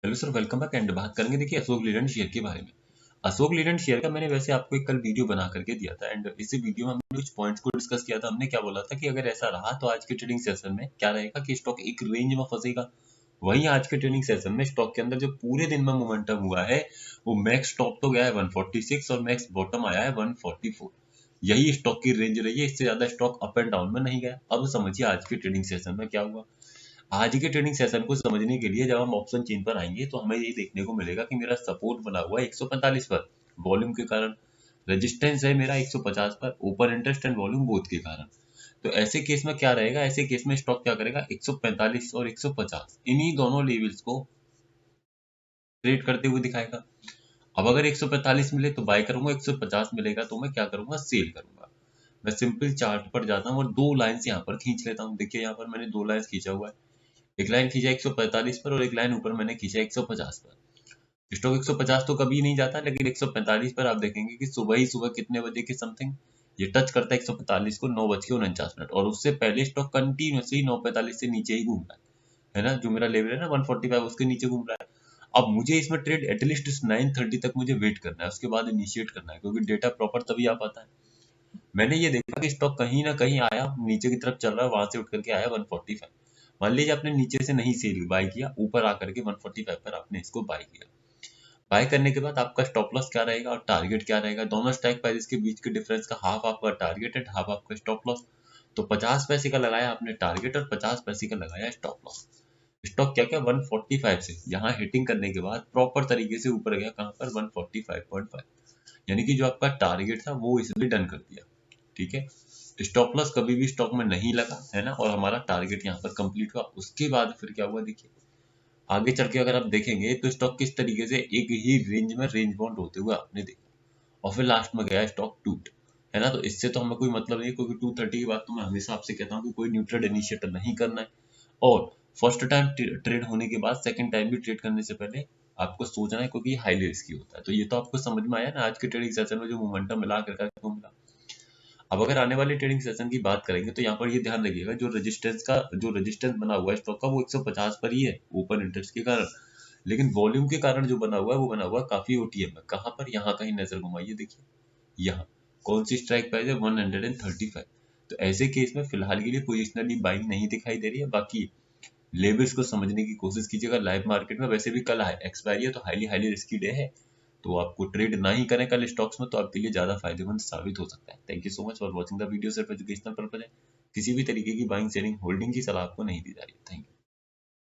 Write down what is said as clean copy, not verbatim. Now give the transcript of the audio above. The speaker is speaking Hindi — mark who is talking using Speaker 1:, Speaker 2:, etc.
Speaker 1: Hello sir, welcome back. And बात करेंगे देखिए अशोक लीलैंड शेयर के बारे में। अशोक लीलैंड शेयर का मैंने वैसे आपको एक कल वीडियो बना करके दिया था एंड इसी वीडियो में हमने कुछ पॉइंट्स को डिस्कस किया था। हमने क्या बोला था कि अगर ऐसा रहा तो आज के ट्रेडिंग सेशन में क्या रहेगा कि स्टॉक एक रेंज में फंसेगा। वहीं आज के ट्रेडिंग सेशन में स्टॉक के अंदर जो पूरे दिन में मोमेंटम हुआ है वो मैक्स टॉप तो गया है 146 और मैक्स बॉटम आया है 144। यही स्टॉक की रेंज रही है, इससे ज्यादा स्टॉक अप एंड डाउन में नहीं गया। अब समझिए आज के ट्रेडिंग सेशन में क्या हुआ। आज के ट्रेडिंग सेशन को समझने के लिए जब हम ऑप्शन चेन पर आएंगे तो हमें ये देखने को मिलेगा कि मेरा सपोर्ट बना हुआ है 145 पर वॉल्यूम के कारण, रेजिस्टेंस है मेरा 150 पर open interest and volume both के कारण। तो ऐसे केस में क्या रहेगा, ऐसे केस में स्टॉक क्या करेगा 145 और 150 इन्हीं दोनों लेवल्स को ट्रेड करते हुए दिखाएगा। अब अगर 145 मिले तो बाय करूंगा, 150 मिलेगा तो मैं क्या करूंगा, सेल करूंगा। मैं सिंपल चार्ट पर जाता हूँ और दो लाइंस यहाँ पर खींच लेता हूँ। देखिए यहाँ पर मैंने दो लाइंस खींचा हुआ है, एक लाइन खींचा 145 पर और एक लाइन ऊपर मैंने खींचा 150 पर। स्टॉक 150 तो कभी नहीं जाता, लेकिन 145 पर आप देखेंगे कि सुबह ही सुबह कितने बजे के समथिंग ये टच करता है 145 को 9:49 और उससे पहले स्टॉक कंटिन्यूसली 9:45 से नीचे ही घूम रहा है ना। जो मेरा लेवल है ना 145 उसके नीचे घूम रहा है। अब मुझे इसमें ट्रेड एटलीस्ट 9:30 तक मुझे वेट करना है, उसके बाद इनिशिएट करना है, क्योंकि डेटा प्रॉपर तभी आ पाता है। मैंने ये देखा कि स्टॉक कहीं ना कहीं आया, नीचे की तरफ चल रहा है, वहां से उठ करके आया 145। मान लीजिए आपने नीचे से नहीं सेल बाय किया, ऊपर आकर के 145 पर आपने इसको बाय किया। बाय करने के बाद आपका स्टॉप लॉस क्या रहेगा और टारगेट क्या रहेगा, दोनों स्ट्राइक प्राइस के बीच के डिफरेंस का हाफ आपका टारगेट है, हाफ आपका स्टॉप लॉस। तो 50 पैसे का लगाया आपने टारगेट और 50 पैसे का लगाया स्टॉप लॉस। स्टॉक क्या क्या 145 से यहाँ हिटिंग करने के बाद प्रॉपर तरीके से ऊपर गया, कहां पर 145.5, यानी कि जो आपका टारगेट था वो इसने डन कर दिया। ठीक है, स्टॉप लॉस कभी भी स्टॉक में नहीं लगा है ना, और हमारा टारगेट यहाँ पर कंप्लीट हुआ। उसके बाद फिर क्या हुआ देखिए, आगे चल के अगर आप देखेंगे तो स्टॉक किस तरीके से एक ही रेंज में रेंज बाउंड होते हुए आपने देखा और फिर लास्ट में गया स्टॉक टूट, है ना। तो इससे तो हमें कोई मतलब नहीं, क्योंकि 230 के बाद तो मैं हमेशा आपसे कहता हूँ कि कोई न्यू ट्रेड इनिशिएट नहीं करना है। और फर्स्ट टाइम ट्रेड होने के बाद सेकंड टाइम भी ट्रेड करने से पहले आपको सोचना है, क्योंकि हाईली रिस्की होता है। तो ये तो आपको समझ में आया ना आज के ट्रेडिंग सेशन में जो मोमेंटम मिला करके आपको मिला। अब अगर आने वाले ट्रेडिंग सेशन की बात करेंगे तो यहाँ पर ये ध्यान रखिएगा, जो रेजिस्टेंस बना हुआ है स्टॉक का वो 150 पर ही है ओपन इंटरेस्ट के कारण। लेकिन वॉल्यूम के कारण जो बना हुआ है वो बना हुआ है काफी ओटीएम में। कहाँ पर, यहाँ कहीं नजर घुमाइए, देखिए यहाँ कौन सी स्ट्राइक प्राइस है 135। तो ऐसे केस में फिलहाल के लिए पोजिशनली बाइंग नहीं दिखाई दे रही है। बाकी लेवल्स को समझने की कोशिश कीजिएगा लाइव मार्केट में। वैसे भी कल एक्सपायरी है तो हाईली हाईली रिस्की डे है, तो आपको ट्रेड ना ही करें कल स्टॉक्स में, तो आपके लिए ज्यादा फायदेमंद साबित हो सकता है। Thank you so much for watching the video. सिर्फ एजुकेशनल पर्पज है, किसी भी तरीके की बाइंग सेलिंग होल्डिंग की सलाह आपको नहीं दी जा रही है। Thank you.